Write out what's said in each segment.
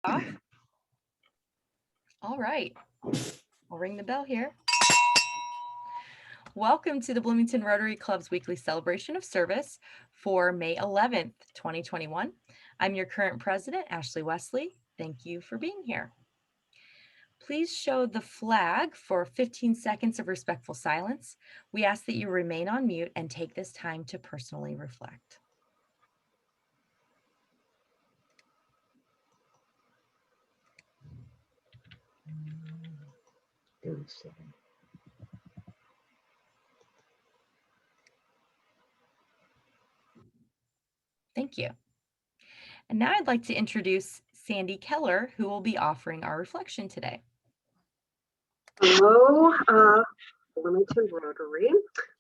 Off. All right, I'll ring the bell here. Welcome to the Bloomington Rotary Club's weekly celebration of service for May 11th, 2021. I'm your current president, Ashley Wesley. Thank you for being here. Please show the flag for 15 seconds of respectful silence. We ask that you remain on mute and take this time to personally reflect. Thank you. And now I'd like to introduce Sandy Keller, who will be offering our reflection today. Hello, Bloomington Rotary.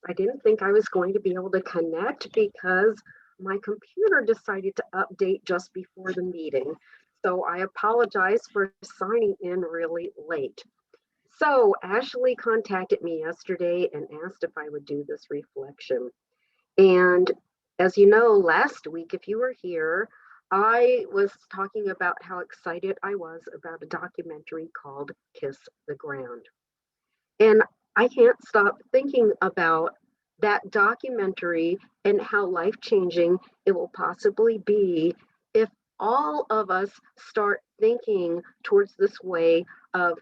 I didn't think I was going to be able to connect because my computer decided to update just before the meeting. So I apologize for signing in really late. So Ashley contacted me yesterday and asked if I would do this reflection. And as you know, last week, if you were here, I was talking about how excited I was about a documentary called Kiss the Ground. And I can't stop thinking about that documentary and how life-changing it will possibly be if all of us start thinking towards this way of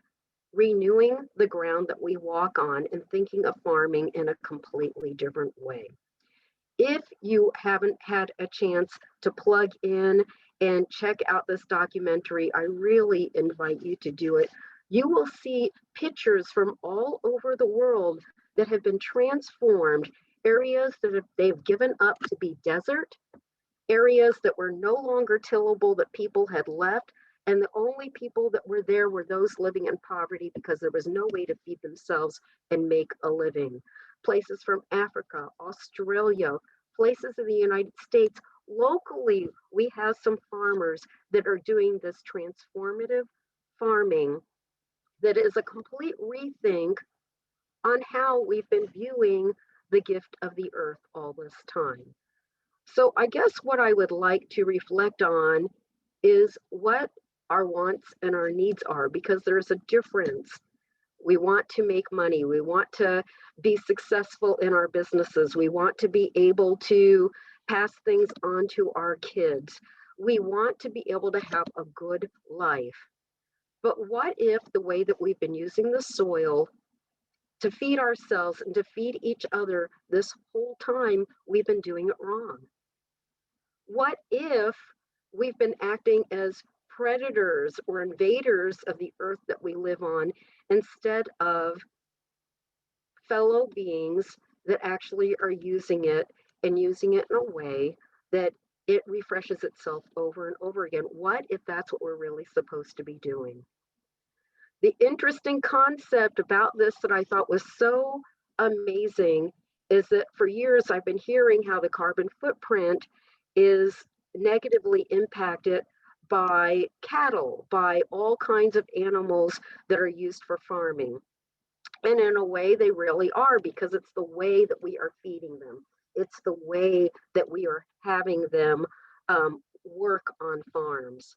renewing the ground that we walk on and thinking of farming in a completely different way. If you haven't had a chance to plug in and check out this documentary, I really invite you to do it. You will see pictures from all over the world that have been transformed, areas that they've given up to be desert, areas that were no longer tillable that people had left, and the only people that were there were those living in poverty because there was no way to feed themselves and make a living. Places from Africa, Australia, places in the United States. Locally, we have some farmers that are doing this transformative farming that is a complete rethink on how we've been viewing the gift of the earth all this time. So I guess what I would like to reflect on is what our wants and our needs are, because there's a difference. We want to make money. We want to be successful in our businesses. We want to be able to pass things on to our kids. We want to be able to have a good life. But what if the way that we've been using the soil to feed ourselves and to feed each other this whole time, we've been doing it wrong? What if we've been acting as predators or invaders of the earth that we live on instead of fellow beings that actually are using it and using it in a way that it refreshes itself over and over again? What if that's what we're really supposed to be doing? The interesting concept about this that I thought was so amazing is that for years I've been hearing how the carbon footprint is negatively impacted by cattle, by all kinds of animals that are used for farming. And in a way, they really are, because it's the way that we are feeding them. It's the way that we are having them work on farms.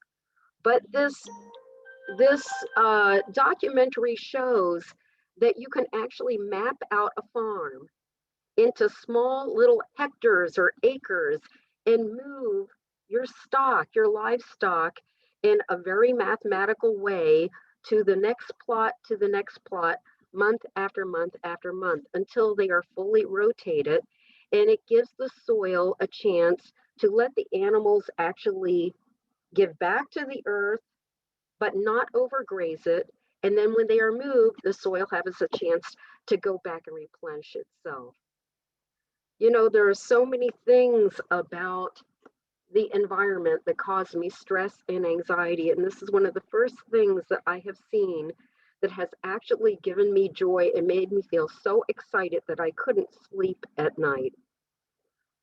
But this documentary shows that you can actually map out a farm into small little hectares or acres and move your stock, your livestock, in a very mathematical way to the next plot, to the next plot, month after month after month, until they are fully rotated. And it gives the soil a chance to let the animals actually give back to the earth, but not overgraze it. And then when they are moved, the soil has a chance to go back and replenish itself. You know, there are so many things about the environment that cause me stress and anxiety. And this is one of the first things that I have seen that has actually given me joy and made me feel so excited that I couldn't sleep at night.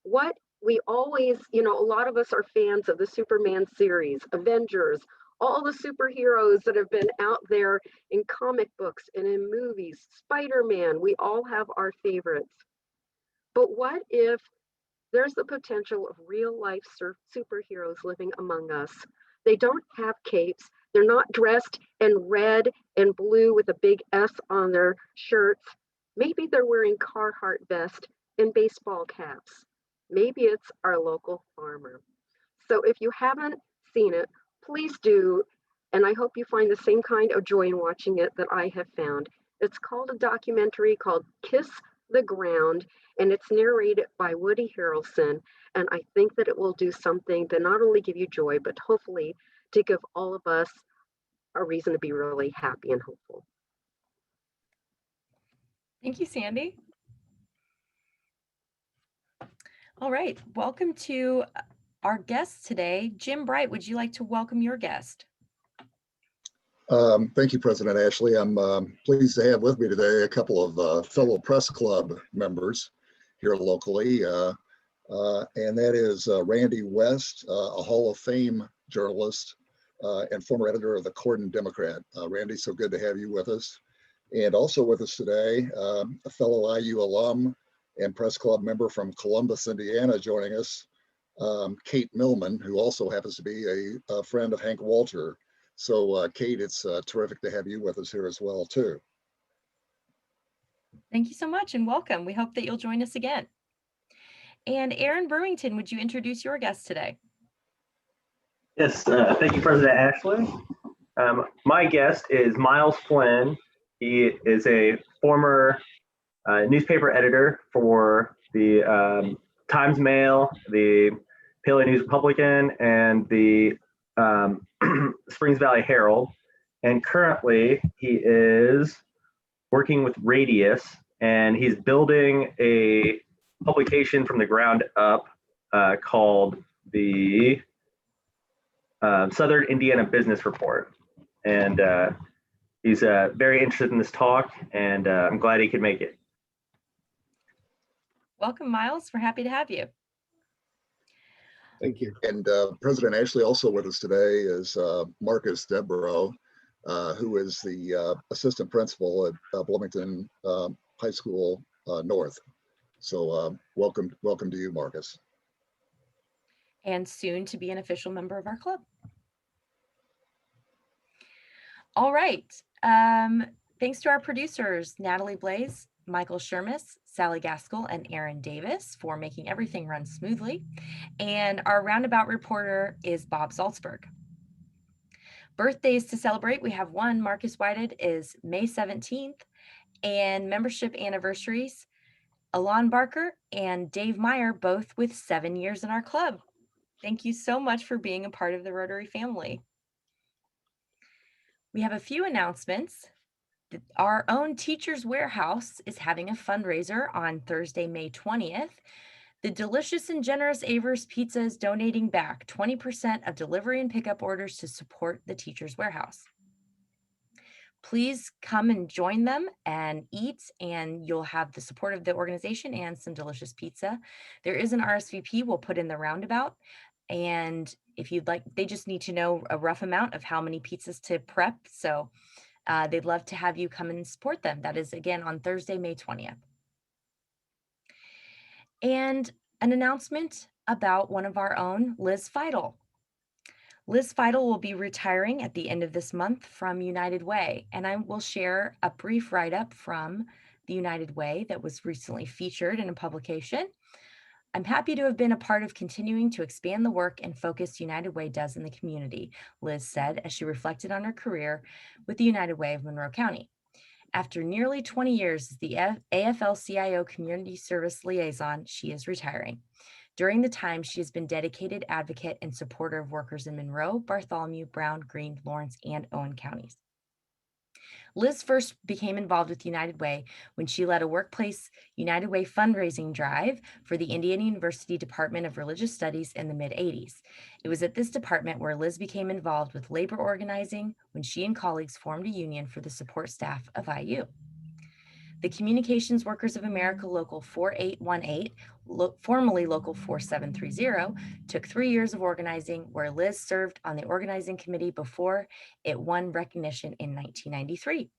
What we always, you know, a lot of us are fans of the Superman series, Avengers, all the superheroes that have been out there in comic books and in movies, Spider-Man, we all have our favorites. But what if there's the potential of real life superheroes living among us They don't have capes. They're not dressed in red and blue with a big S on their shirts. Maybe they're wearing Carhartt vest and baseball caps. Maybe it's our local farmer. So if you haven't seen it, please do. And I hope you find the same kind of joy in watching it that I have found. It's called a documentary called Kiss the Ground, and it's narrated by Woody Harrelson. And I think that it will do something to not only give you joy, but hopefully to give all of us a reason to be really happy and hopeful. Thank you, Sandy. All right, welcome to our guest today. Jim Bright, would you like to welcome your guest? Thank you, President Ashley. I'm pleased to have with me today a couple of fellow press club members here locally, and that is Randy West, a Hall of Fame journalist and former editor of the Cordon Democrat. Randy, so good to have you with us. And also with us today, a fellow IU alum and press club member from Columbus, Indiana, joining us, Kate Millman, who also happens to be a friend of Hank Walter. So Kate, it's terrific to have you with us here as well, too. Thank you so much and welcome. We hope that you'll join us again. And Aaron Brewington, would you introduce your guest today? Yes, thank you, President Ashley. My guest is Miles Flynn. He is a former newspaper editor for the Times Mail, the Paleo News Republican, and the Springs Valley Herald. And currently he is working with Radius, and he's building a publication from the ground up called the Southern Indiana Business Report. And he's very interested in this talk, and I'm glad he could make it. Welcome, Miles. We're happy to have you. Thank you. And President Ashley, also with us today is Marcus Devereaux, who is the assistant principal at Bloomington High School North. So welcome to you, Marcus. And soon to be an official member of our club. All right. Thanks to our producers, Natalie Blaze, Michael Shermis, Sally Gaskell, and Aaron Davis for making everything run smoothly. And our roundabout reporter is Bob Salzberg. Birthdays to celebrate, we have one. Marcus Whited is May 17th, and membership anniversaries, Alon Barker and Dave Meyer, both with 7 years in our club. Thank you so much for being a part of the Rotary family. We have a few announcements. Our own Teachers Warehouse is having a fundraiser on Thursday, May 20th. The delicious and generous Avers Pizza is donating back 20% of delivery and pickup orders to support the Teachers Warehouse. Please come and join them and eat, and you'll have the support of the organization and some delicious pizza. There is an RSVP we'll put in the roundabout. And if you'd like, they just need to know a rough amount of how many pizzas to prep. So they'd love to have you come and support them. That is, again, on Thursday, May 20th. And an announcement about one of our own, Liz Feidel. Liz Feidel will be retiring at the end of this month from United Way, and I will share a brief write-up from the United Way that was recently featured in a publication. I'm happy to have been a part of continuing to expand the work and focus United Way does in the community, Liz said as she reflected on her career with the United Way of Monroe County. After nearly 20 years as the AFL-CIO Community Service Liaison, she is retiring. During the time, she has been dedicated advocate and supporter of workers in Monroe, Bartholomew, Brown, Greene, Lawrence, and Owen counties. Liz first became involved with United Way when she led a workplace United Way fundraising drive for the Indiana University Department of Religious Studies in the mid-'80s. It was at this department where Liz became involved with labor organizing when she and colleagues formed a union for the support staff of IU. The Communications Workers of America Local 4818, formerly Local 4730, took 3 years of organizing, where Liz served on the organizing committee before it won recognition in 1993.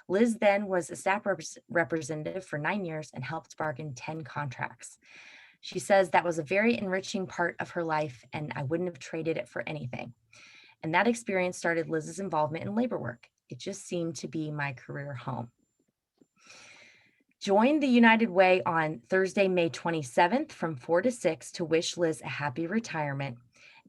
Liz then was a staff representative for 9 years and helped bargain 10 contracts. She says that was a very enriching part of her life, and I wouldn't have traded it for anything. and that experience started Liz's involvement in labor work. It just seemed to be my career home. Join the United Way on Thursday, May 27th from 4 to 6 to wish Liz a happy retirement.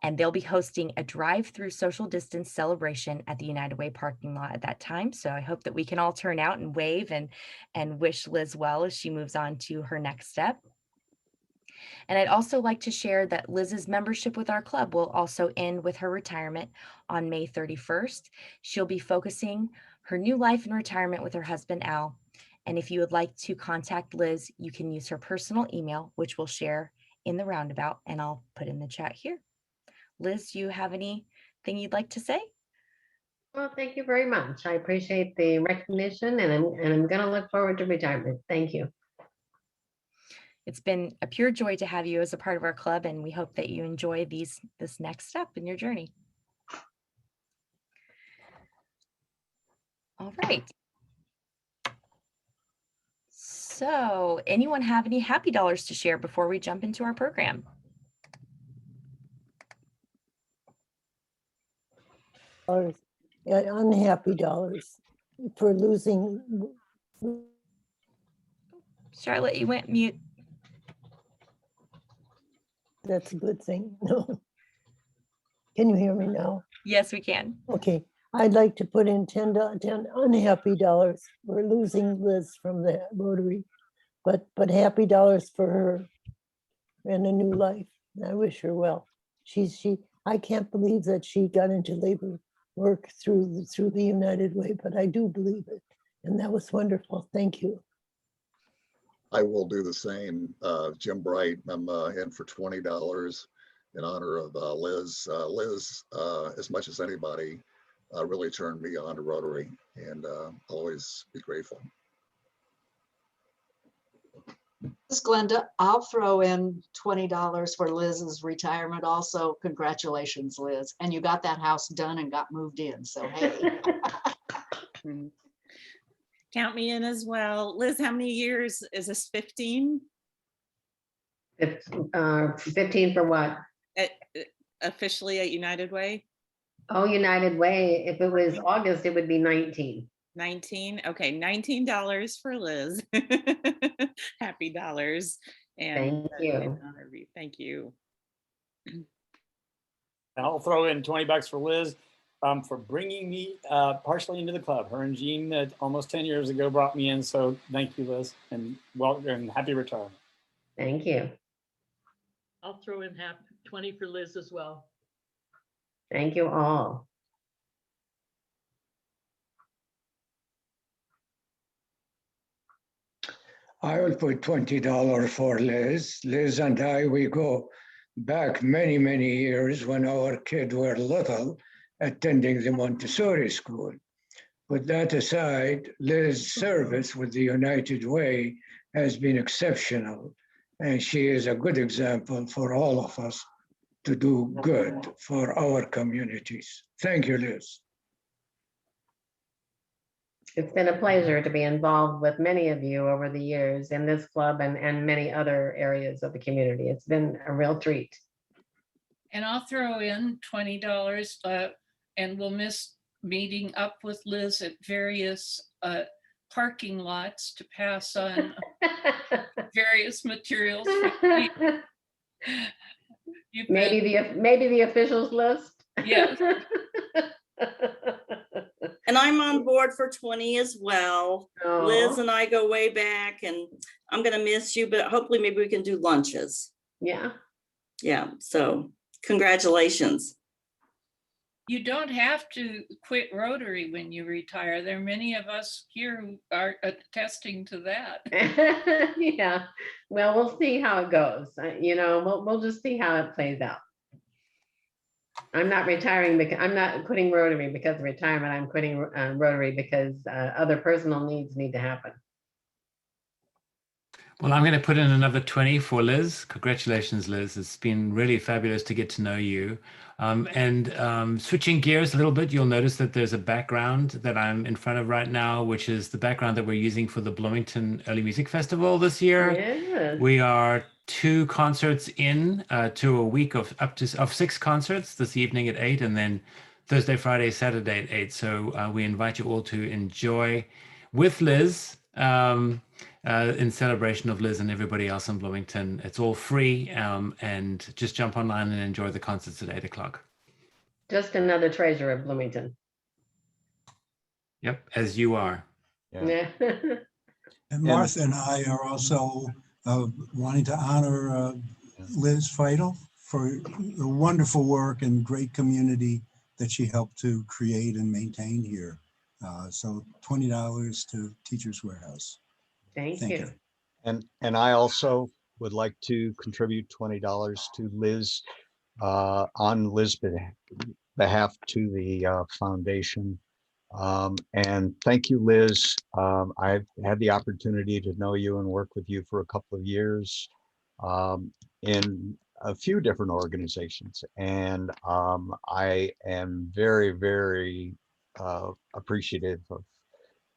And they'll be hosting a drive-through social distance celebration at the United Way parking lot at that time. So I hope that we can all turn out and wave and wish Liz well as she moves on to her next step. And I'd also like to share that Liz's membership with our club will also end with her retirement on May 31st. She'll be focusing her new life in retirement with her husband, Al. And if you would like to contact Liz, you can use her personal email, which we'll share in the roundabout, and I'll put in the chat here. Liz, do you have anything you'd like to say? Well, thank you very much. I appreciate the recognition, and I'm going to look forward to retirement. Thank you. It's been a pure joy to have you as a part of our club, and we hope that you enjoy this next step in your journey. All right. So, anyone have any happy dollars to share before we jump into our program? Unhappy dollars for losing. Charlotte, you went mute. That's a good thing. No. Can you hear me now? Yes, we can. Okay. I'd like to put in 10 unhappy dollars for losing Liz from the Rotary, but happy dollars for her and a new life. I wish her well. I can't believe that she got into labor work through the United Way, but I do believe it. And that was wonderful. Thank you. I will do the same. Jim Bright, I'm in for $20 in honor of Liz. Liz, as much as anybody, really turned me on to Rotary, and I'll always be grateful. This is Glenda. I'll throw in $20 for Liz's retirement also. Congratulations, Liz. And you got that house done and got moved in. So, hey. Count me in as well. Liz, how many years is this? 15? 15 for what? Officially at United Way? Oh, United Way. If it was August, it would be 19. 19. Okay, $19 for Liz. Happy dollars. And Thank you. Thank you. And I'll throw in $20 for Liz for bringing me partially into the club. Her and Jean almost 10 years ago brought me in. So thank you, Liz, and welcome and happy retirement. Thank you. I'll throw in 20 for Liz as well. Thank you all. I will put $20 for Liz. Liz and I, we go back many, many years when our kids were little, attending the Montessori school. Put that aside, Liz's service with the United Way has been exceptional, and she is a good example for all of us to do good for our communities. Thank you, Liz. It's been a pleasure to be involved with many of you over the years in this club and many other areas of the community. It's been a real treat. And I'll throw in $20 and we'll miss meeting up with Liz at various parking lots to pass on various materials. Maybe the officials list. Yes. And I'm on board for 20 as well. Oh. Liz and I go way back, and I'm going to miss you, but hopefully maybe we can do lunches. Yeah. Yeah. So congratulations. You don't have to quit Rotary when you retire. There are many of us here who are attesting to that. Yeah. Well, we'll see how it goes. We'll just see how it plays out. I'm not retiring because I'm not quitting Rotary because of retirement. I'm quitting Rotary because other personal needs need to happen. Well, I'm going to put in another 20 for Liz. Congratulations, Liz. It's been really fabulous to get to know you. Switching gears a little bit, you'll notice that there's a background that I'm in front of right now, which is the background that we're using for the Bloomington Early Music Festival this year. Yes. We are 2 concerts in to a week of 6 concerts this evening at 8, and then Thursday, Friday, Saturday at 8. So we invite you all to enjoy with Liz in celebration of Liz and everybody else in Bloomington. It's all free, and just jump online and enjoy the concerts at 8 o'clock. Just another treasure of Bloomington. Yep, as you are. Yeah. And Martha and I are also wanting to honor Liz Feidel for the wonderful work and great community that she helped to create and maintain here. So $20 to Teachers Warehouse. Thank you. And I also would like to contribute $20 to Liz on Liz's behalf to the foundation. And thank you, Liz. I've had the opportunity to know you and work with you for a couple of years in a few different organizations. And I am very, very appreciative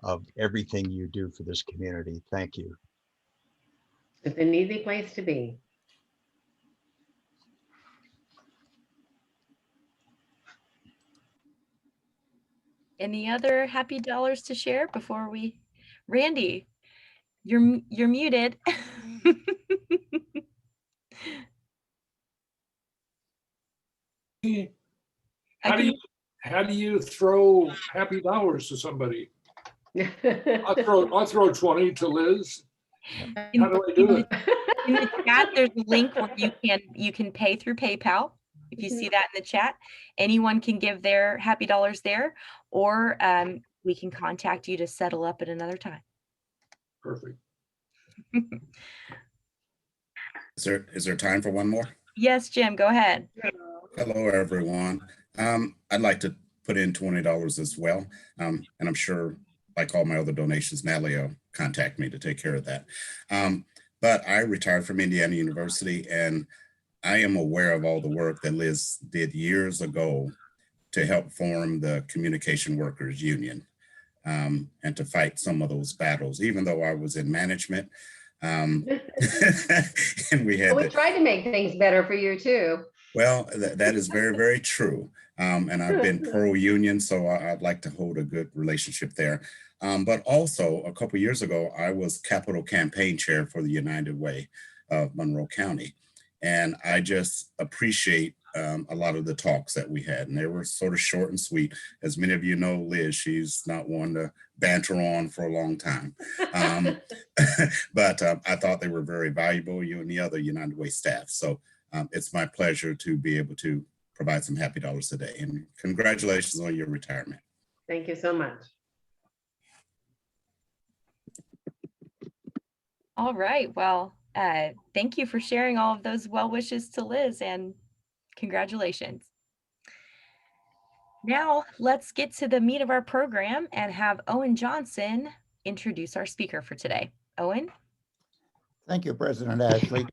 of everything you do for this community. Thank you. It's an easy place to be. Any other happy dollars to share before we, Randy, you're muted. How do you throw happy dollars to somebody? I'll throw 20 to Liz. How do I do it? In the chat, there's a link where you can pay through PayPal. If you see that in the chat, anyone can give their happy dollars there, or we can contact you to settle up at another time. Perfect. Is there time for one more? Yes, Jim, go ahead. Hello, everyone. I'd like to put in $20 as well. And I'm sure, like all my other donations, Natalie will contact me to take care of that. But I retired from Indiana University, and I am aware of all the work that Liz did years ago to help form the Communication Workers Union and to fight some of those battles, even though I was in management. And we tried to make things better for you too. Well, that is very, very true. And I've been pro-union, so I'd like to hold a good relationship there. But also, a couple of years ago, I was Capital Campaign Chair for the United Way of Monroe County. And I just appreciate a lot of the talks that we had. And they were sort of short and sweet. As many of you know, Liz, she's not one to banter on for a long time. But I thought they were very valuable, you and the other United Way staff. So it's my pleasure to be able to provide some happy dollars today. And congratulations on your retirement. Thank you so much. All right. Well, thank you for sharing all of those well wishes to Liz, and congratulations. Now let's get to the meat of our program and have Owen Johnson introduce our speaker for today. Owen. Thank you, President Ashley.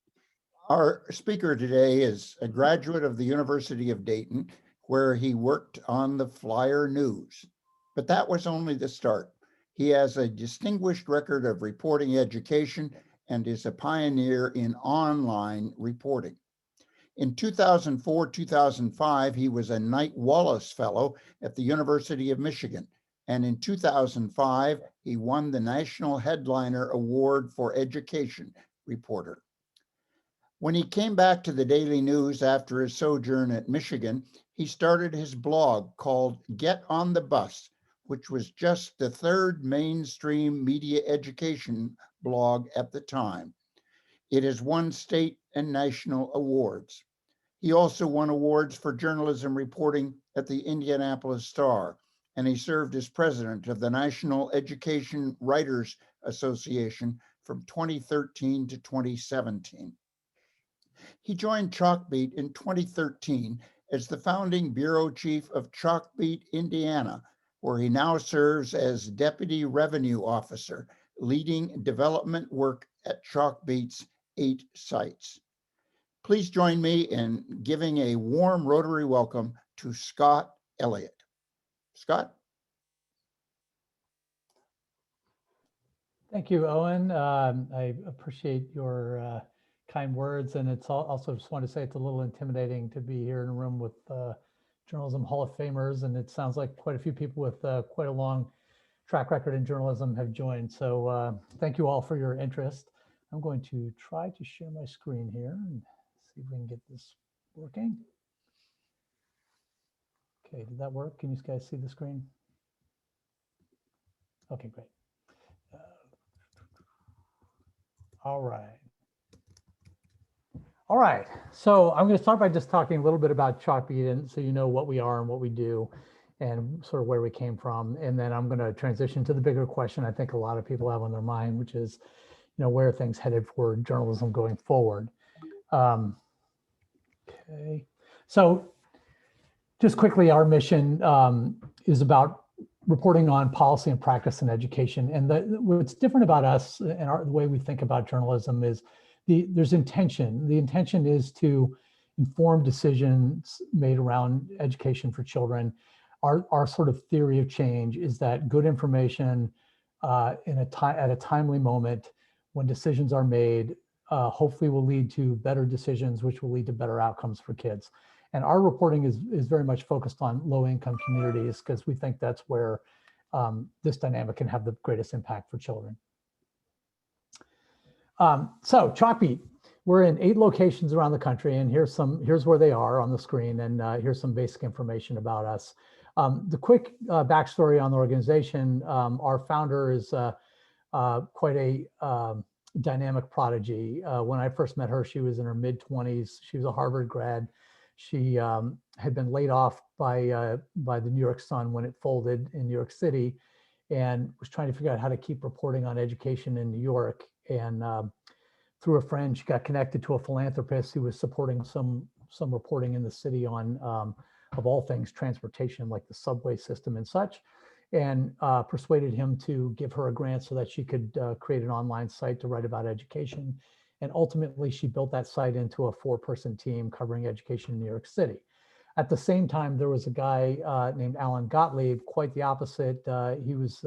Our speaker today is a graduate of the University of Dayton, where he worked on the Flyer News. But that was only the start. He has a distinguished record of reporting education and is a pioneer in online reporting. In 2004-2005, he was a Knight Wallace Fellow at the University of Michigan. And in 2005, he won the National Headliner Award for Education Reporter. When he came back to the Daily News after his sojourn at Michigan, he started his blog called Get on the Bus, which was just the third mainstream media education blog at the time. It has won state and national awards. He also won awards for journalism reporting at the Indianapolis Star, and he served as president of the National Education Writers Association from 2013 to 2017. He joined Chalkbeat in 2013 as the founding bureau chief of Chalkbeat, Indiana, where he now serves as Deputy Revenue Officer, leading development work at Chalkbeat's 8 sites. Please join me in giving a warm Rotary welcome to Scott Elliott. Scott? Thank you, Owen. I appreciate your kind words, and it's also just want to say it's a little intimidating to be here in a room with Journalism Hall of Famers, and it sounds like quite a few people with quite a long track record in journalism have joined. So thank you all for your interest. I'm going to try to share my screen here and see if we can get this working. Okay, did that work? Can you guys see the screen? Okay, great. All right. All right, so I'm going to start by just talking a little bit about Chalkbeat, and so you know what we are and what we do and sort of where we came from. And then I'm going to transition to the bigger question I think a lot of people have on their mind, which is, you know, where are things headed for journalism going forward? Okay, so just quickly, our mission is about reporting on policy and practice in education. And what's different about us and the way we think about journalism is there's intention. The intention is to inform decisions made around education for children. Our sort of theory of change is that good information at a timely moment when decisions are made hopefully will lead to better decisions, which will lead to better outcomes for kids. And our reporting is very much focused on low-income communities because we think that's where this dynamic can have the greatest impact for children. So Chalkbeat, we're in 8 locations around the country, and here's where they are on the screen, and here's some basic information about us. The quick backstory on the organization: our founder is quite a dynamic prodigy. When I first met her, she was in her mid-20s. She was a Harvard grad. She had been laid off by the New York Sun when it folded in New York City, and was trying to figure out how to keep reporting on education in New York. And through a friend, she got connected to a philanthropist who was supporting some reporting in the city on, of all things, transportation, like the subway system and such, and persuaded him to give her a grant so that she could create an online site to write about education. And ultimately, she built that site into a 4-person team covering education in New York City. At the same time, there was a guy named Alan Gottlieb, quite the opposite. He was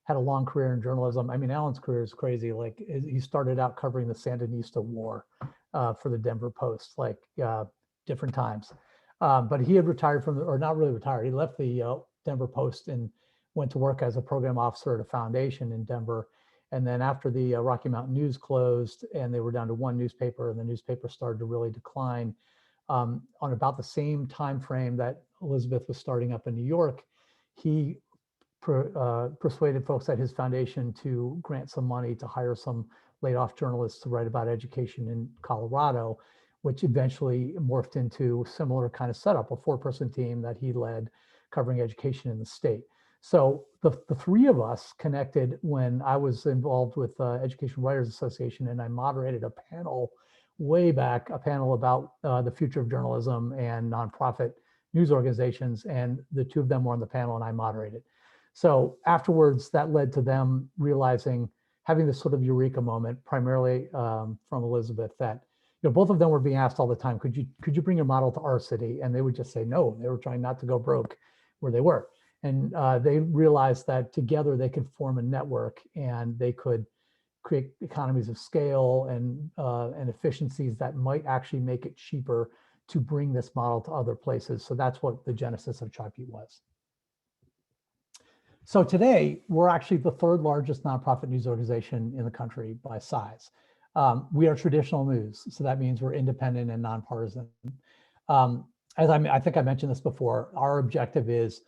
had a long career in journalism. I mean, Alan's career is crazy. Like, he started out covering the Sandinista War for the Denver Post, like different times. But he had retired from, or not really retired, he left the Denver Post and went to work as a program officer at a foundation in Denver. And then after the Rocky Mountain News closed and they were down to 1 newspaper and the newspaper started to really decline, on about the same time frame that Elizabeth was starting up in New York, he persuaded folks at his foundation to grant some money to hire some laid off journalists to write about education in Colorado, which eventually morphed into a similar kind of setup, a 4-person team that he led covering education in the state. So the 3 of us connected when I was involved with Education Writers Association, and I moderated a panel way back, a panel about the future of journalism and nonprofit news organizations, and the 2 of them were on the panel and I moderated. So afterwards, that led to them realizing, having this sort of eureka moment, primarily from Elizabeth, that, you know, both of them were being asked all the time, could you bring your model to our city? And they would just say no. They were trying not to go broke where they were. And they realized that together they could form a network and they could create economies of scale and efficiencies that might actually make it cheaper to bring this model to other places. So that's what the genesis of Chalkbeat was. So today, we're actually the 3rd largest nonprofit news organization in the country by size. We are traditional news, so that means we're independent and nonpartisan. As I think I mentioned this before, our objective is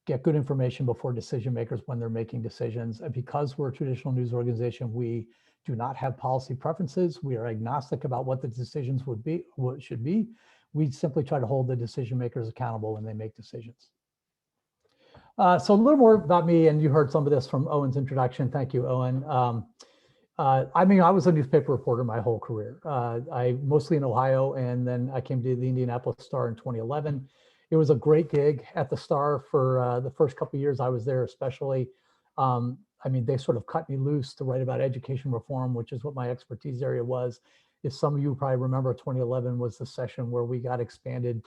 get good information before decision makers when they're making decisions. And because we're a traditional news organization, we do not have policy preferences. We are agnostic about what the decisions would be, what should be. We simply try to hold the decision makers accountable when they make decisions. So a little more about me, and you heard some of this from Owen's introduction. Thank you, Owen. I mean, I was a newspaper reporter my whole career. I mostly in Ohio, and then I came to the Indianapolis Star in 2011. It was a great gig at the Star for the first couple of years I was there, especially. I mean, they sort of cut me loose to write about education reform, which is what my expertise area was. If some of you probably remember, 2011 was the session where we got expanded.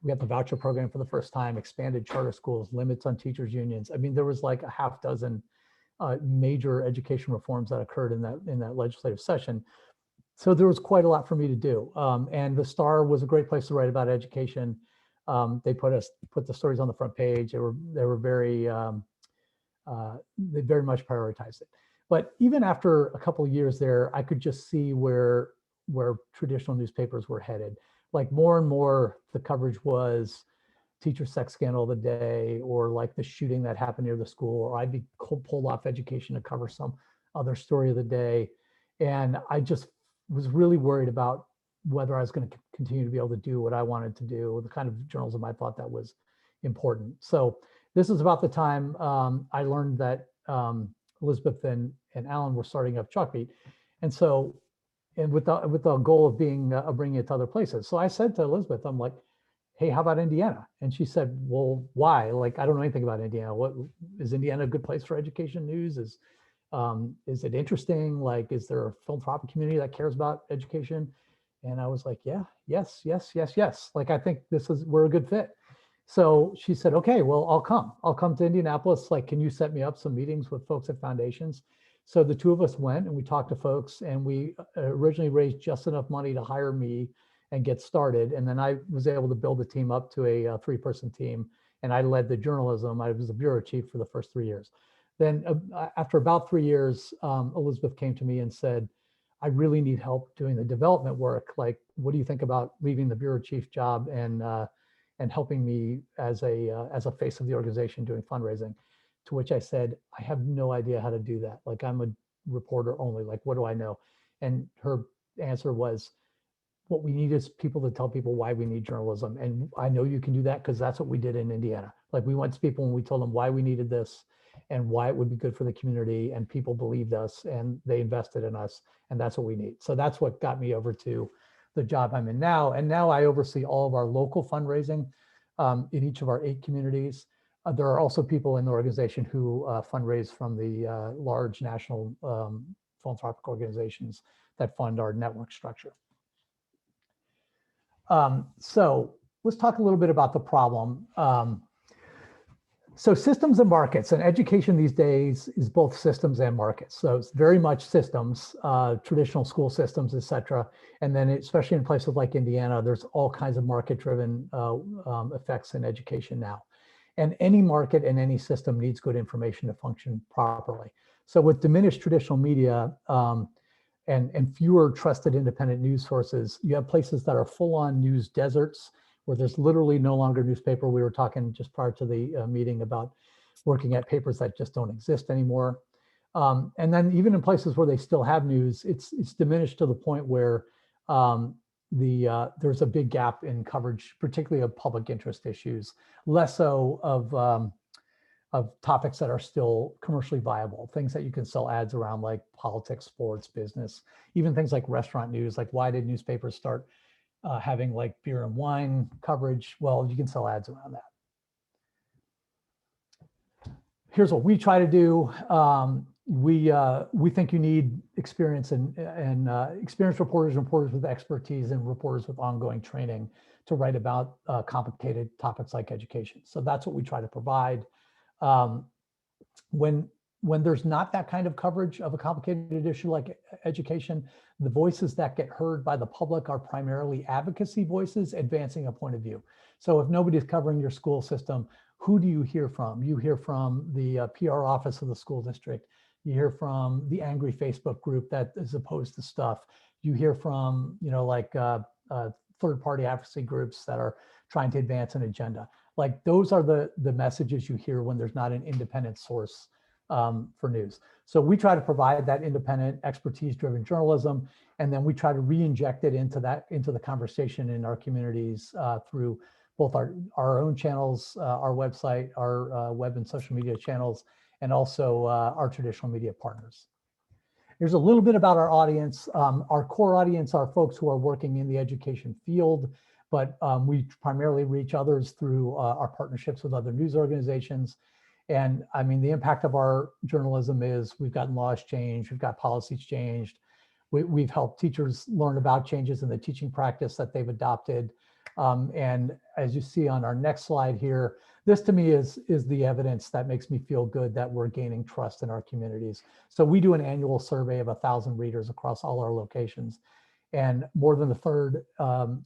We got the voucher program for the first time, expanded charter schools, limits on teachers' unions. I mean, there was like a half dozen major education reforms that occurred in that legislative session. So there was quite a lot for me to do. And the Star was a great place to write about education. They put the stories on the front page. They were very, they very much prioritized it. But even after a couple of years there, I could just see where traditional newspapers were headed. Like more and more, the coverage was teacher sex scandal of the day, or like the shooting that happened near the school, or I'd be pulled off education to cover some other story of the day. And I just was really worried about whether I was going to continue to be able to do what I wanted to do, the kind of journalism I thought that was important. So this is about the time I learned that Elizabeth and Alan were starting up Chalkbeat. And so, and with the goal of bringing it to other places. So I said to Elizabeth, I'm like, hey, how about Indiana? And she said, well, why? Like, I don't know anything about Indiana. What is Indiana a good place for education news? Is it interesting? Like, is there a philanthropic community that cares about education? And I was like, yeah, yes. Like, I think we're a good fit. So she said, okay, well, I'll come to Indianapolis. Like, can you set me up some meetings with folks at foundations? So the two of us went and we talked to folks, and we originally raised just enough money to hire me and get started. And then I was able to build the team up to a 3-person team, and I led the journalism. I was the bureau chief for the first 3 years. Then after about 3 years, Elizabeth came to me and said, I really need help doing the development work. Like, what do you think about leaving the bureau chief job and helping me as a face of the organization doing fundraising? To which I said, I have no idea how to do that. Like, I'm a reporter only. Like, what do I know? And her answer was, what we need is people to tell people why we need journalism. And I know you can do that, because that's what we did in Indiana. Like, we went to people and we told them why we needed this and why it would be good for the community, and people believed us and they invested in us, and that's what we need. So that's what got me over to the job I'm in now. And now I oversee all of our local fundraising in each of our 8 communities. There are also people in the organization who fundraise from the large national philanthropic organizations that fund our network structure. So let's talk a little bit about the problem. So systems and markets, and education these days is both systems and markets. So it's very much systems, traditional school systems, et cetera. And then especially in places like Indiana, there's all kinds of market-driven effects in education now. And any market and any system needs good information to function properly. So with diminished traditional media and fewer trusted independent news sources, you have places that are full-on news deserts, where there's literally no longer newspaper. We were talking just prior to the meeting about working at papers that just don't exist anymore. And then even in places where they still have news, it's diminished to the point where there's a big gap in coverage, particularly of public interest issues, less so of topics that are still commercially viable, things that you can sell ads around, like politics, sports, business, even things like restaurant news. Like, why did newspapers start having like beer and wine coverage? Well, you can sell ads around that. Here's what we try to do. We think you need experience and experienced reporters with expertise, and reporters with ongoing training to write about complicated topics like education. So that's what we try to provide. When there's not that kind of coverage of a complicated issue like education, the voices that get heard by the public are primarily advocacy voices advancing a point of view. So if nobody's covering your school system, who do you hear from? You hear from the PR office of the school district. You hear from the angry Facebook group that is opposed to stuff. You hear from, like third-party advocacy groups that are trying to advance an agenda. Like, those are the messages you hear when there's not an independent source for news. So we try to provide that independent, expertise-driven journalism, and then we try to re-inject it into the conversation in our communities through both our own channels, our website, our web and social media channels, and also our traditional media partners. Here's a little bit about our audience. Our core audience are folks who are working in the education field, but we primarily reach others through our partnerships with other news organizations. And I mean, the impact of our journalism is we've gotten laws changed, we've got policies changed. We've helped teachers learn about changes in the teaching practice that they've adopted. And as you see on our next slide here, this to me is the evidence that makes me feel good that we're gaining trust in our communities. So we do an annual survey of 1,000 readers across all our locations. And more than a third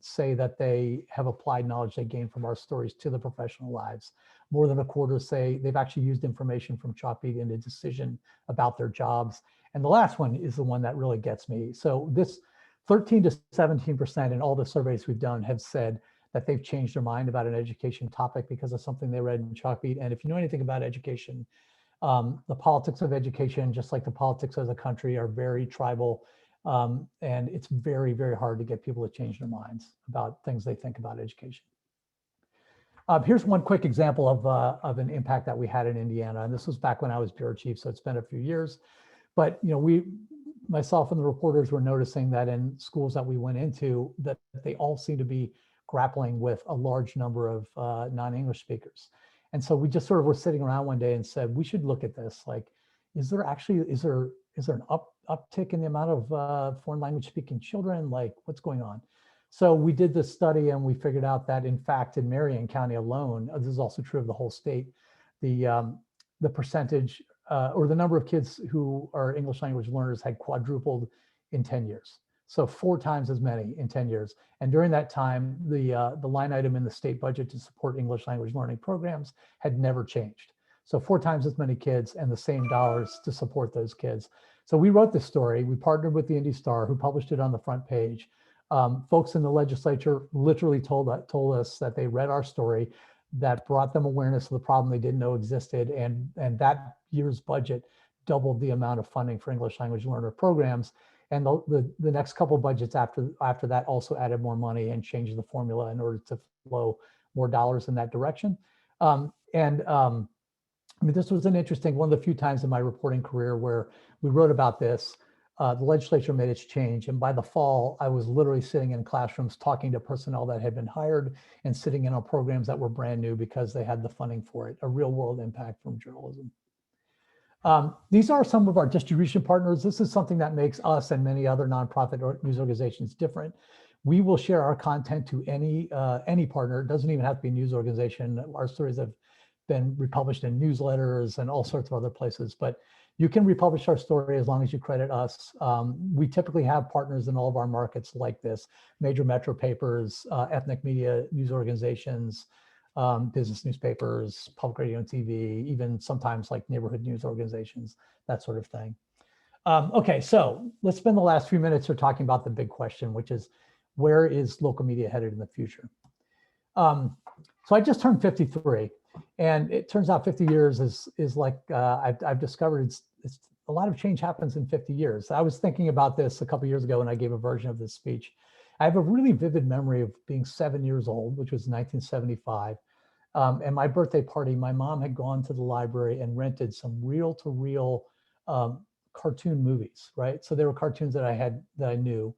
say that they have applied knowledge they gained from our stories to the professional lives. More than a quarter say they've actually used information from Chalkbeat in a decision about their jobs. And the last one is the one that really gets me. So this 13 to 17% in all the surveys we've done have said that they've changed their mind about an education topic because of something they read in Chalkbeat. And if you know anything about education, the politics of education, just like the politics of the country, are very tribal. And it's very, very hard to get people to change their minds about things they think about education. Here's one quick example of an impact that we had in Indiana. And this was back when I was bureau chief, so it's been a few years. But myself and the reporters were noticing that in schools that we went into, that they all seem to be grappling with a large number of non-English speakers. And so we just sort of were sitting around one day and said, we should look at this. Like, is there an uptick in the amount of foreign language speaking children? Like, what's going on? So we did this study and we figured out that, in fact, in Marion County alone, this is also true of the whole state, the percentage or the number of kids who are English language learners had quadrupled in 10 years. So 4 times as many in 10 years. And during that time, the line item in the state budget to support English language learning programs had never changed. So 4 times as many kids and the same dollars to support those kids. So we wrote this story. We partnered with the Indy Star, who published it on the front page. Folks in the legislature literally told us that they read our story, that brought them awareness of the problem they didn't know existed. And that year's budget doubled the amount of funding for English language learner programs. And the next couple of budgets after that also added more money and changed the formula in order to flow more dollars in that direction. I mean, this was an interesting, one of the few times in my reporting career where we wrote about this. The legislature made its change. And by the fall, I was literally sitting in classrooms talking to personnel that had been hired and sitting in on programs that were brand new because they had the funding for it, a real world impact from journalism. These are some of our distribution partners. This is something that makes us and many other nonprofit news organizations different. We will share our content to any partner. It doesn't even have to be a news organization. Our stories have been republished in newsletters and all sorts of other places, but you can republish our story as long as you credit us. We typically have partners in all of our markets like this: major metro papers, ethnic media news organizations, business newspapers, public radio and TV, even sometimes like neighborhood news organizations, that sort of thing. Okay, so let's spend the last few minutes here talking about the big question, which is, where is local media headed in the future? So I just turned 53. And it turns out 50 years is like, I've discovered it's a lot of change happens in 50 years. I was thinking about this a couple of years ago when I gave a version of this speech. I have a really vivid memory of being 7 years old, which was 1975. And my birthday party, my mom had gone to the library and rented some reel-to-reel cartoon movies, right? So they were cartoons that I knew.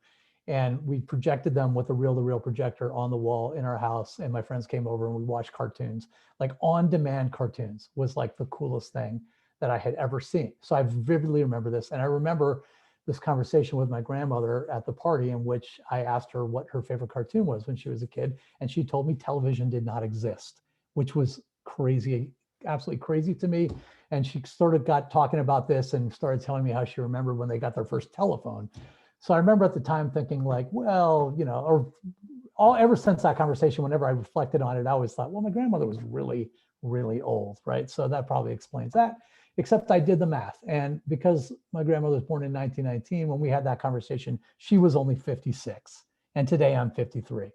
And we projected them with a reel-to-reel projector on the wall in our house. And my friends came over and we watched cartoons. Like on-demand cartoons was like the coolest thing that I had ever seen. So I vividly remember this. And I remember this conversation with my grandmother at the party in which I asked her what her favorite cartoon was when she was a kid. And she told me television did not exist, which was crazy, absolutely crazy to me. And she sort of got talking about this and started telling me how she remembered when they got their first telephone. So I remember at the time thinking like, well, ever since that conversation, whenever I reflected on it, I always thought, well, my grandmother was really, really old, right? So that probably explains that, except I did the math. And because my grandmother was born in 1919, when we had that conversation, she was only 56. And today I'm 53.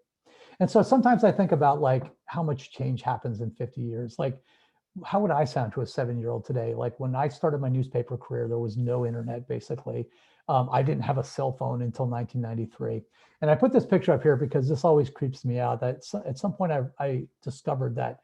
And so sometimes I think about like how much change happens in 50 years. Like, how would I sound to a 7-year-old today? Like when I started my newspaper career, there was no internet basically. I didn't have a cell phone until 1993. And I put this picture up here because this always creeps me out. That at some point I discovered that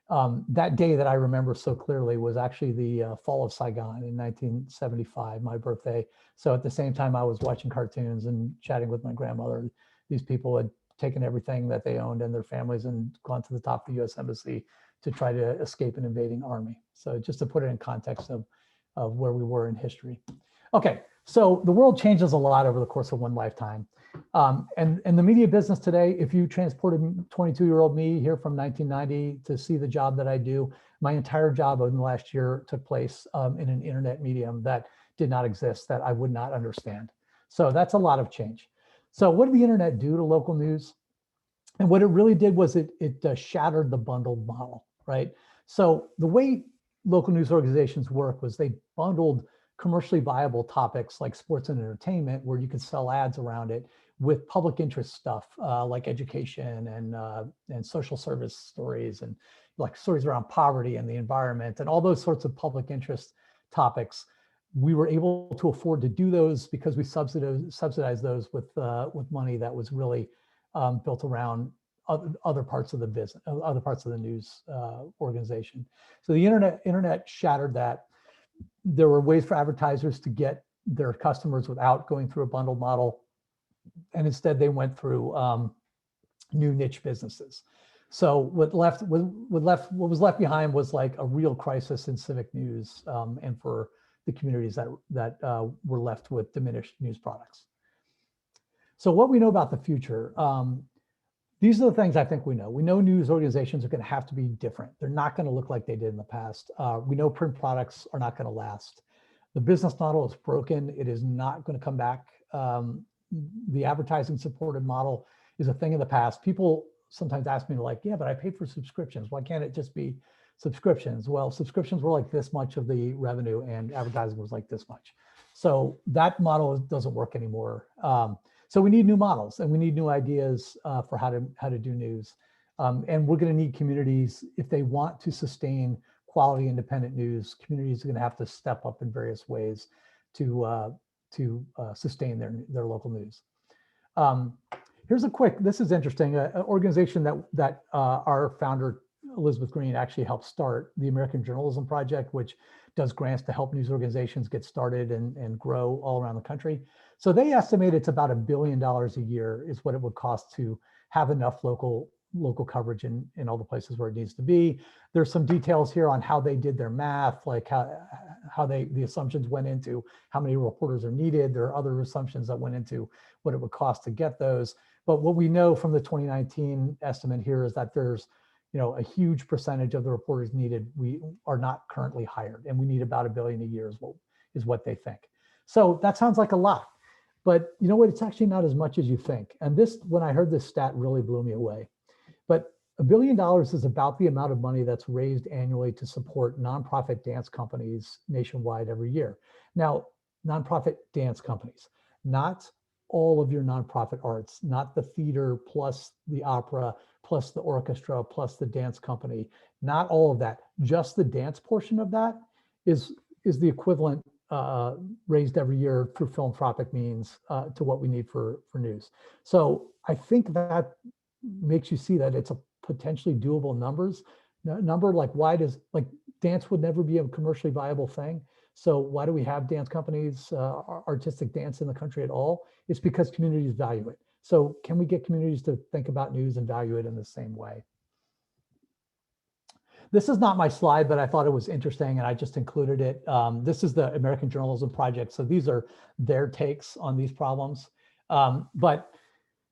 that day that I remember so clearly was actually the fall of Saigon in 1975, my birthday. So at the same time I was watching cartoons and chatting with my grandmother, these people had taken everything that they owned and their families and gone to the top of the US Embassy to try to escape an invading army. So just to put it in context of where we were in history. Okay, so the world changes a lot over the course of one lifetime. And the media business today, if you transported 22-year-old me here from 1990 to see the job that I do, my entire job in the last year took place in an internet medium that did not exist, that I would not understand. So that's a lot of change. So what did the internet do to local news? And what it really did was it shattered the bundled model, right? So the way local news organizations work was they bundled commercially viable topics like sports and entertainment, where you could sell ads around it, with public interest stuff like education and social service stories, and like stories around poverty and the environment and all those sorts of public interest topics. We were able to afford to do those because we subsidized those with money that was really built around other parts of the business, other parts of the news organization. So the internet shattered that. There were ways for advertisers to get their customers without going through a bundled model, and instead they went through new niche businesses. So what was left behind was like a real crisis in civic news, and for the communities that were left with diminished news products. So what we know about the future, these are the things I think we know. We know news organizations are going to have to be different. They're not going to look like they did in the past. We know print products are not going to last. The business model is broken. It is not going to come back. The advertising supported model is a thing of the past. People sometimes ask me like, yeah, but I pay for subscriptions. Why can't it just be subscriptions? Well, subscriptions were like this much of the revenue and advertising was like this much. So that model doesn't work anymore. So we need new models and we need new ideas for how to do news. And we're going to need communities, if they want to sustain quality independent news, communities are going to have to step up in various ways to sustain their local news. Here's a quick, this is interesting, an organization that our founder, Elizabeth Green, actually helped start, the American Journalism Project, which does grants to help news organizations get started and grow all around the country. So they estimate it's about $1 billion a year is what it would cost to have enough local coverage in all the places where it needs to be. There's some details here on how they did their math, like how the assumptions went into how many reporters are needed. There are other assumptions that went into what it would cost to get those. But what we know from the 2019 estimate here is that there's a huge percentage of the reporters needed we are not currently hired, and we need about $1 billion a year is what they think. So that sounds like a lot, but you know what? It's actually not as much as you think. And this, when I heard this stat, really blew me away. But $1 billion is about the amount of money that's raised annually to support nonprofit dance companies nationwide every year. Now, nonprofit dance companies, not all of your nonprofit arts, not the theater plus the opera plus the orchestra plus the dance company, not all of that. Just the dance portion of that is the equivalent raised every year through philanthropic means to what we need for news. So I think that makes you see that it's a potentially doable number. Like, why does, like, dance would never be a commercially viable thing. So why do we have dance companies, artistic dance in the country at all? It's because communities value it. So can we get communities to think about news and value it in the same way? This is not my slide, but I thought it was interesting and I just included it. This is the American Journalism Project. So these are their takes on these problems. But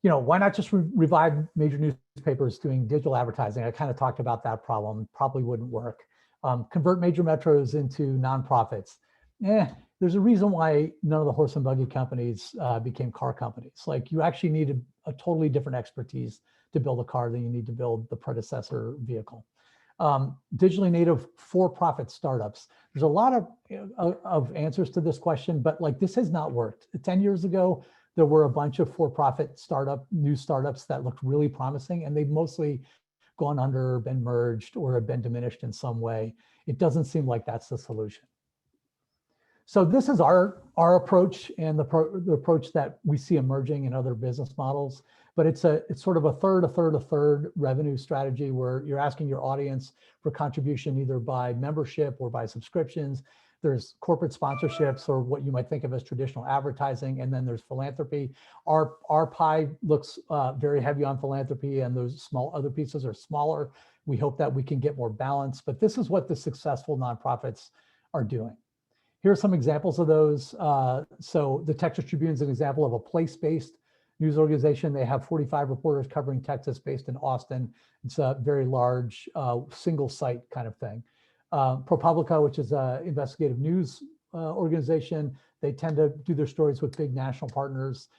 why not just revive major newspapers doing digital advertising? I kind of talked about that problem, probably wouldn't work. Convert major metros into nonprofits. There's a reason why none of the horse and buggy companies became car companies. Like, you actually need a totally different expertise to build a car than you need to build the predecessor vehicle. Digitally native for-profit startups. There's a lot of answers to this question, but like, this has not worked. 10 years ago, there were a bunch of for-profit news startups that looked really promising, and they've mostly gone under, been merged, or have been diminished in some way. It doesn't seem like that's the solution. So this is our approach and the approach that we see emerging in other business models. But it's sort of a third revenue strategy where you're asking your audience for contribution either by membership or by subscriptions. There's corporate sponsorships, or what you might think of as traditional advertising, and then there's philanthropy. Our pie looks very heavy on philanthropy, and those small other pieces are smaller. We hope that we can get more balance, but this is what the successful nonprofits are doing. Here are some examples of those. So the Texas Tribune is an example of a place-based news organization. They have 45 reporters covering Texas, based in Austin. It's a very large single site kind of thing. ProPublica, which is an investigative news organization. They tend to do their stories with big national partners.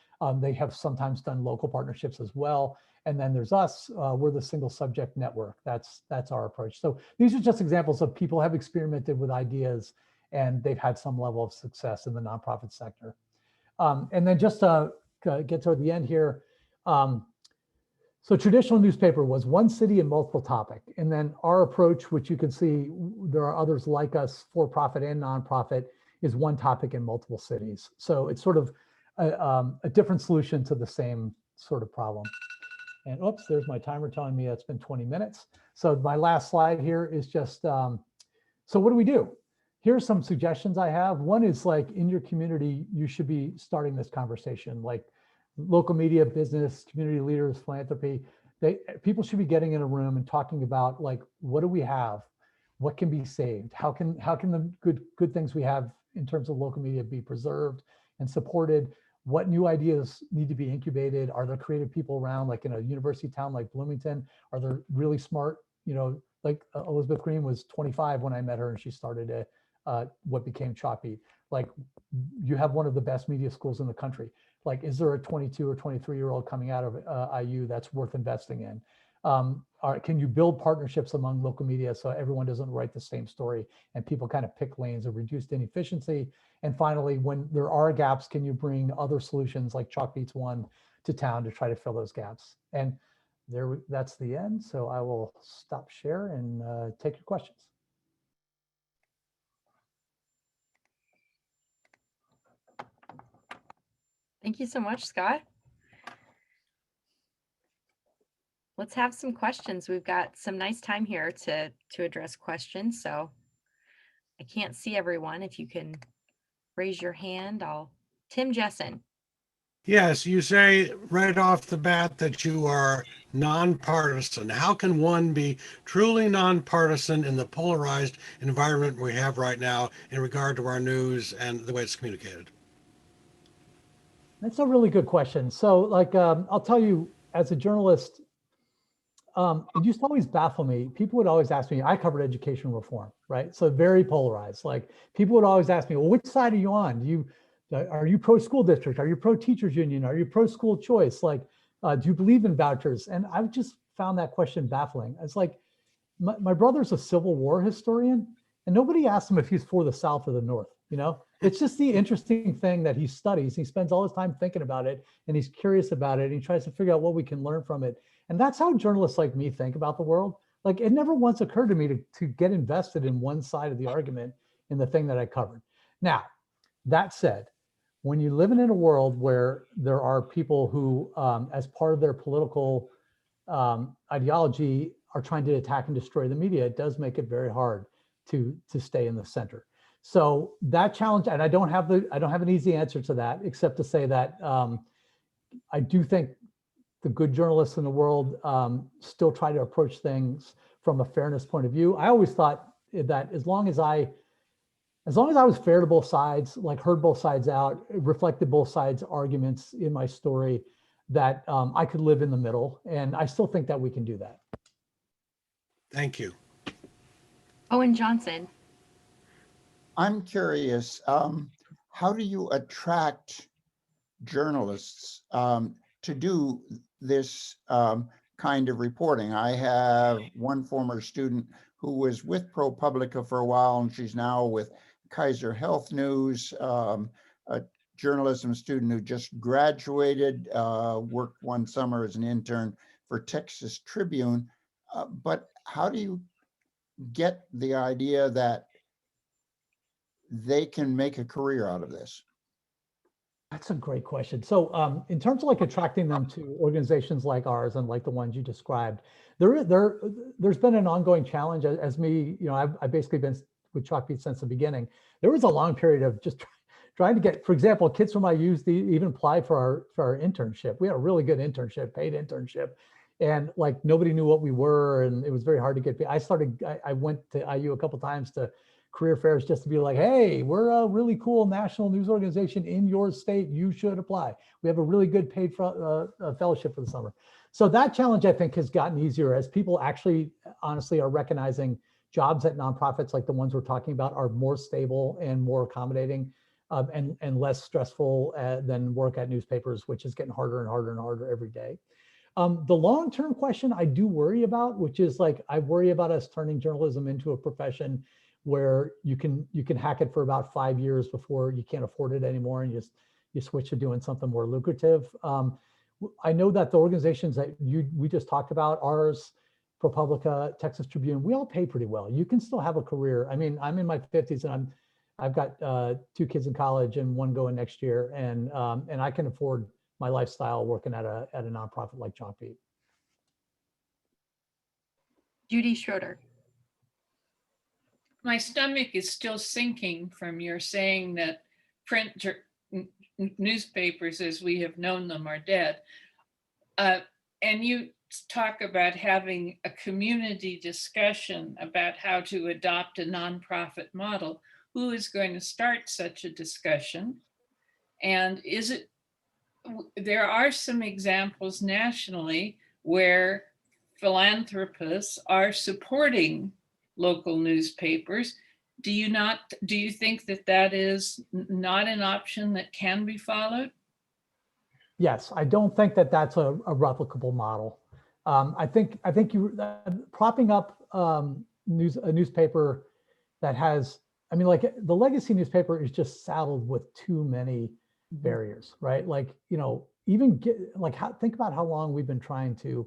They have sometimes done local partnerships as well. And then there's us, we're the single subject network. That's our approach. So these are just examples of people have experimented with ideas and they've had some level of success in the nonprofit sector. And then just to get toward the end here, so traditional newspaper was one city and multiple topic. And then our approach, which you can see, there are others like us, for-profit and nonprofit, is one topic in multiple cities. So it's sort of a different solution to the same sort of problem. And oops, there's my timer telling me it's been 20 minutes. So my last slide here is just, so what do we do? Here's some suggestions I have. One is like in your community, you should be starting this conversation, like local media, business, community leaders, philanthropy. People should be getting in a room and talking about like, what do we have? What can be saved? How can the good things we have in terms of local media be preserved and supported? What new ideas need to be incubated? Are there creative people around, like in a university town like Bloomington? Are there really smart, like Elizabeth Green was 25 when I met her and she started what became Chalkbeat. Like you have one of the best media schools in the country. Like, is there a 22 or 23-year-old coming out of IU that's worth investing in? Can you build partnerships among local media so everyone doesn't write the same story and people kind of pick lanes of reduced inefficiency? And finally, when there are gaps, can you bring other solutions like Chalkbeat's one to town to try to fill those gaps? And that's the end. So I will stop share and take your questions. Thank you so much, Scott. Let's have some questions. We've got some nice time here to address questions. So I can't see everyone. If you can raise your hand, Tim Jessen. Yes, you say right off the bat that you are nonpartisan. How can one be truly nonpartisan in the polarized environment we have right now in regard to our news and the way it's communicated? That's a really good question. So like, I'll tell you, as a journalist, it used to always baffle me. People would always ask me, I covered education reform, right? So very polarized. Like people would always ask me, well, which side are you on? Are you pro school district? Are you pro teachers union? Are you pro school choice? Like, do you believe in vouchers? And I've just found that question baffling. It's like, my brother's a Civil War historian and nobody asked him if he's for the South or the North, It's just the interesting thing that he studies. He spends all his time thinking about it and he's curious about it. And he tries to figure out what we can learn from it. And that's how journalists like me think about the world. Like it never once occurred to me to get invested in one side of the argument in the thing that I covered. Now, that said, when you live in a world where there are people who, as part of their political ideology, are trying to attack and destroy the media, it does make it very hard to stay in the center. So that challenge, and I don't have an easy answer to that, except to say that I do think the good journalists in the world still try to approach things from a fairness point of view. I always thought that as long as I was fair to both sides, like heard both sides out, reflected both sides' arguments in my story, that I could live in the middle. And I still think that we can do that. Thank you. Owen Johnson. I'm curious, how do you attract journalists to do this kind of reporting? I have one former student who was with ProPublica for a while, and she's now with Kaiser Health News, a journalism student who just graduated, worked one summer as an intern for Texas Tribune. But how do you get the idea that they can make a career out of this? That's a great question. So in terms of like attracting them to organizations like ours and like the ones you described, there's been an ongoing challenge as me, I've basically been with Chalkbeat since the beginning. There was a long period of just trying to get, for example, kids from IU even apply for our internship. We had a really good internship, paid internship. And like nobody knew what we were and it was very hard to get. I went to IU a couple of times to career fairs just to be like, hey, we're a really cool national news organization in your state. You should apply. We have a really good paid fellowship for the summer. So that challenge, I think, has gotten easier as people actually, honestly, are recognizing jobs at nonprofits like the ones we're talking about are more stable and more accommodating. and less stressful than work at newspapers, which is getting harder and harder and harder every day. The long-term question I do worry about, which is like, I worry about us turning journalism into a profession where you can hack it for about 5 years before you can't afford it anymore and you switch to doing something more lucrative. I know that the organizations that we just talked about, ours, ProPublica, Texas Tribune, we all pay pretty well. You can still have a career. I mean, I'm in my 50s and I've got 2 kids in college and 1 going next year, and I can afford my lifestyle working at a nonprofit like Chalkbeat. Judy Schroeder. My stomach is still sinking from your saying that print newspapers as we have known them are dead. And you talk about having a community discussion about how to adopt a nonprofit model. Who is going to start such a discussion? And there are some examples nationally where philanthropists are supporting local newspapers. Do you think that that is not an option that can be followed? Yes, I don't think that that's a replicable model. I think you propping up a newspaper that has, I mean, like the legacy newspaper is just saddled with too many barriers, right? Like, even think about how long we've been trying to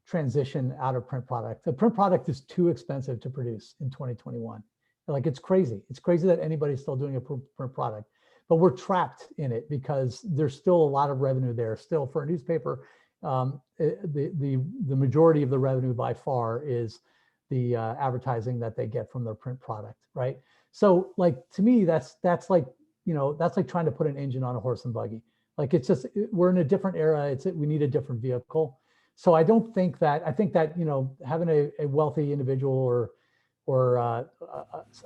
transition out of print product. The print product is too expensive to produce in 2021. Like, it's crazy. It's crazy that anybody's still doing a print product, but we're trapped in it because there's still a lot of revenue there. Still, for a newspaper, the majority of the revenue by far is the advertising that they get from their print product, right? So, like, to me, that's like trying to put an engine on a horse and buggy. Like, it's just, we're in a different era. We need a different vehicle. So I don't think that, I think that, having a wealthy individual or a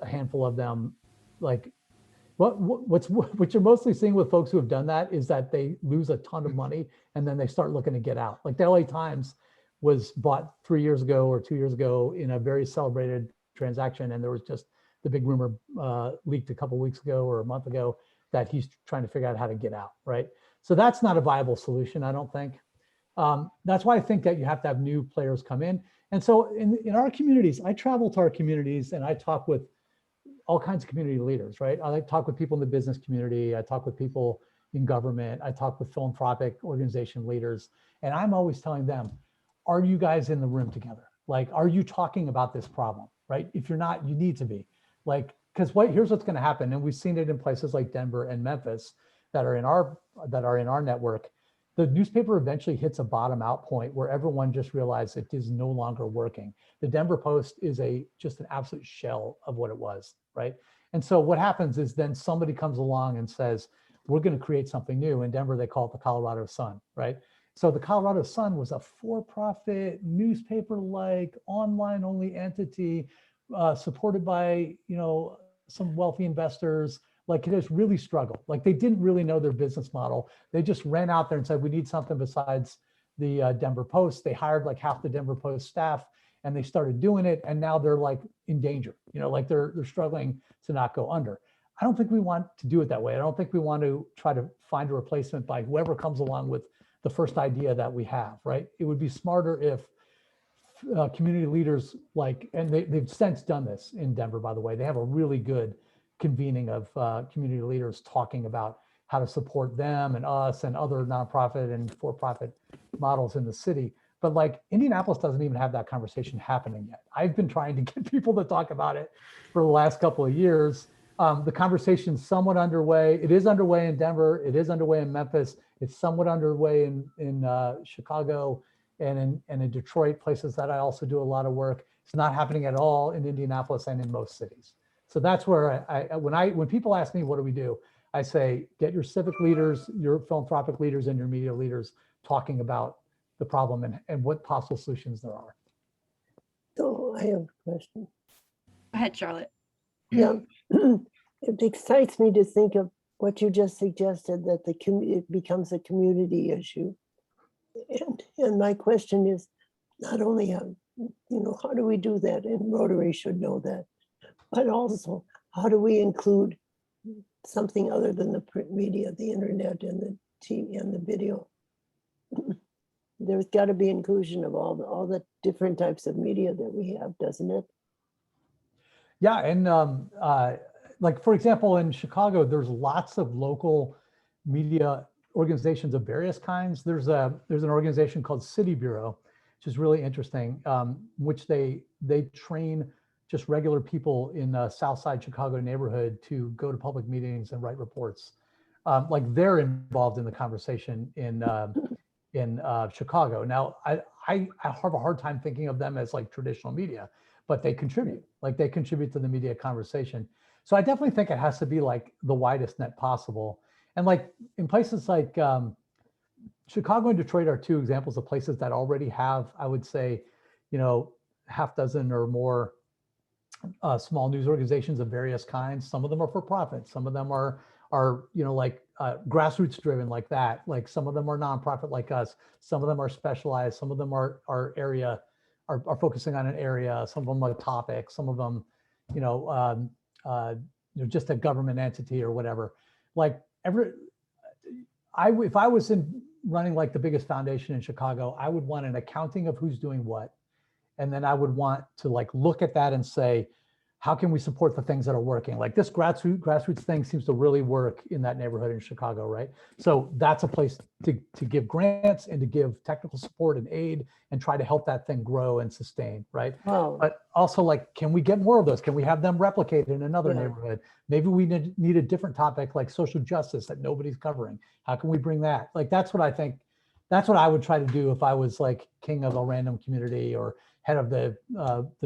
handful of them, like, what you're mostly seeing with folks who have done that is that they lose a ton of money and then they start looking to get out. Like, the LA Times was bought 3 years ago or 2 years ago in a very celebrated transaction, and there was just the big rumor leaked a couple of weeks ago or a month ago that he's trying to figure out how to get out, right? So that's not a viable solution, I don't think. That's why I think that you have to have new players come in. And so in our communities, I travel to our communities and I talk with all kinds of community leaders, right? I talk with people in the business community. I talk with people in government. I talk with philanthropic organization leaders. And I'm always telling them, are you guys in the room together? Like, are you talking about this problem, right? If you're not, you need to be. Like, because here's what's going to happen. And we've seen it in places like Denver and Memphis that are in our network. The newspaper eventually hits a bottom out point where everyone just realized it is no longer working. The Denver Post is just an absolute shell of what it was, right? And so what happens is then somebody comes along and says, we're going to create something new. In Denver, they call it the Colorado Sun, right? So the Colorado Sun was a for-profit newspaper-like online-only entity supported by, some wealthy investors. Like, it has really struggled. Like, they didn't really know their business model. They just ran out there and said, we need something besides the Denver Post. They hired like half the Denver Post staff and they started doing it. And now they're like in danger, like they're struggling to not go under. I don't think we want to do it that way. I don't think we want to try to find a replacement by whoever comes along with the first idea that we have, right? It would be smarter if community leaders and they've since done this in Denver, by the way. They have a really good convening of community leaders talking about how to support them and us and other nonprofit and for-profit models in the city. But like, Indianapolis doesn't even have that conversation happening yet. I've been trying to get people to talk about it for the last couple of years. The conversation's somewhat underway. It is underway in Denver. It is underway in Memphis. It's somewhat underway in Chicago and in Detroit, places that I also do a lot of work. It's not happening at all in Indianapolis and in most cities. So that's where when people ask me, what do we do? I say, get your civic leaders, your philanthropic leaders, and your media leaders talking about the problem and what possible solutions there are. So I have a question. Go ahead, Charlotte. Yeah, it excites me to think of what you just suggested, that it becomes a community issue. And my question is not only how do we do that, and Rotary should know that, but also how do we include something other than the print media, the internet and the TV and the video. There's got to be inclusion of all the different types of media that we have, doesn't it? Yeah, and like for example, in Chicago, there's lots of local media organizations of various kinds. There's an organization called City Bureau, which is really interesting, which they train just regular people in South Side Chicago neighborhood to go to public meetings and write reports. Like they're involved in the conversation in Chicago. Now, I have a hard time thinking of them as like traditional media, but they contribute. Like they contribute to the media conversation. So I definitely think it has to be like the widest net possible. And like in places like Chicago and Detroit are two examples of places that already have, I would say, half dozen or more small news organizations of various kinds. Some of them are for profit. Some of them are like grassroots driven like that. Like some of them are nonprofit like us. Some of them are specialized. Some of them are focusing on an area. Some of them are topics. Some of them, just a government entity or whatever. Like if I was running like the biggest foundation in Chicago, I would want an accounting of who's doing what. And then I would want to like look at that and say, how can we support the things that are working? Like this grassroots thing seems to really work in that neighborhood in Chicago, right? So that's a place to give grants and to give technical support and aid and try to help that thing grow and sustain, right? Oh. But also like, can we get more of those? Can we have them replicated in another Yeah. neighborhood? Maybe we need a different topic like social justice that nobody's covering. How can we bring that? Like, that's what I think, that's what I would try to do if I was like king of a random community or head of the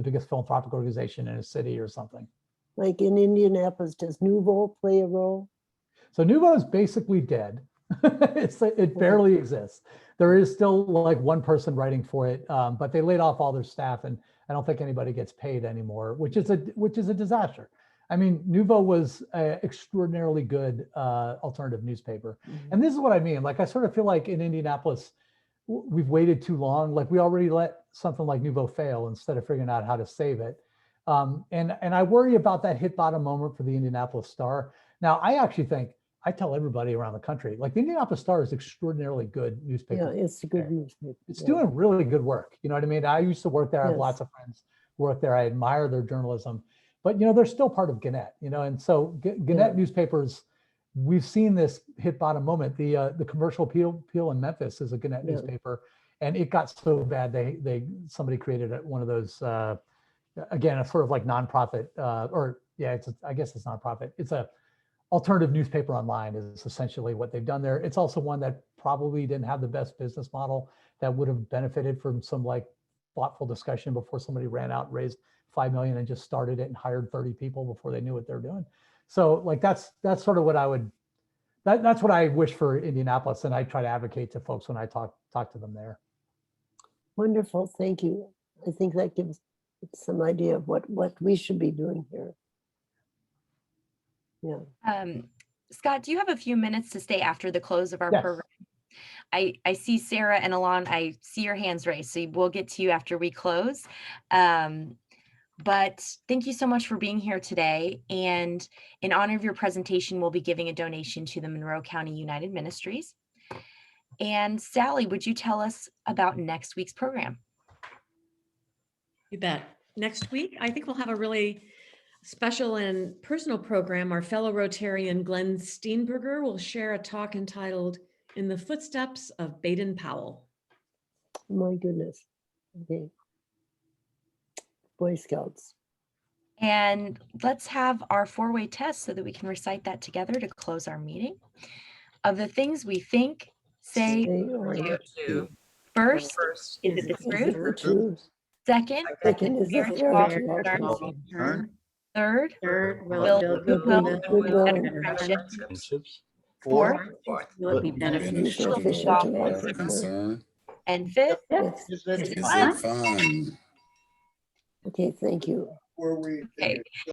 biggest philanthropic organization in a city or something. Like in Indianapolis, does Nouveau play a role? So Nouveau is basically dead. It barely exists. There is still like one person writing for it, but they laid off all their staff, and I don't think anybody gets paid anymore, which is a disaster. I mean, Nouveau was an extraordinarily good alternative newspaper, and this is what I mean. Like, I sort of feel like in Indianapolis, we've waited too long. Like we already let something like Nouveau fail instead of figuring out how to save it. And I worry about that hit bottom moment for the Indianapolis Star. Now, I actually think, I tell everybody around the country, like the Indianapolis Star is extraordinarily good newspaper. Yeah, it's a good newspaper. It's doing really good work. You know what I mean? I used to work there. I have Yes. lots of friends who work there. I admire their journalism, but they're still part of Gannett, and so Gannett newspapers, we've seen this hit bottom moment. The Commercial Appeal in Memphis is a Gannett newspaper, and it got so bad somebody created one of those again, a sort of like nonprofit I guess it's nonprofit. It's a alternative newspaper online is essentially what they've done there. It's also one that probably didn't have the best business model that would have benefited from some like thoughtful discussion before somebody ran out and raised $5 million and just started it and hired 30 people before they knew what they're doing. So like that's sort of what that's what I wish for Indianapolis, and I try to advocate to folks when I talk to them there. Wonderful, thank you. I think that gives some idea of what we should be doing here. Yeah. Scott, do you have a few minutes to stay after the close of our Yes. program? I see Sarah and Alon, I see your hands raised, so we'll get to you after we close. But thank you so much for being here today. And in honor of your presentation, we'll be giving a donation to the Monroe County United Ministries. And Sally, would you tell us about next week's program? You bet. Next week, I think we'll have a really special and personal program. Our fellow Rotarian Glenn Steenberger will share a talk entitled "In the Footsteps of Baden-Powell." My goodness. Okay. Boy Scouts. And let's have our 4-way test so that we can recite that together to close our meeting. Of the things we think, say, or do. First, is it the truth? Second, is it fair to all? Third, will it build build goodwill better and friendships? Fourth, will it be beneficial to all Concern. and fifth, Is it fun? Okay, thank you. Okay.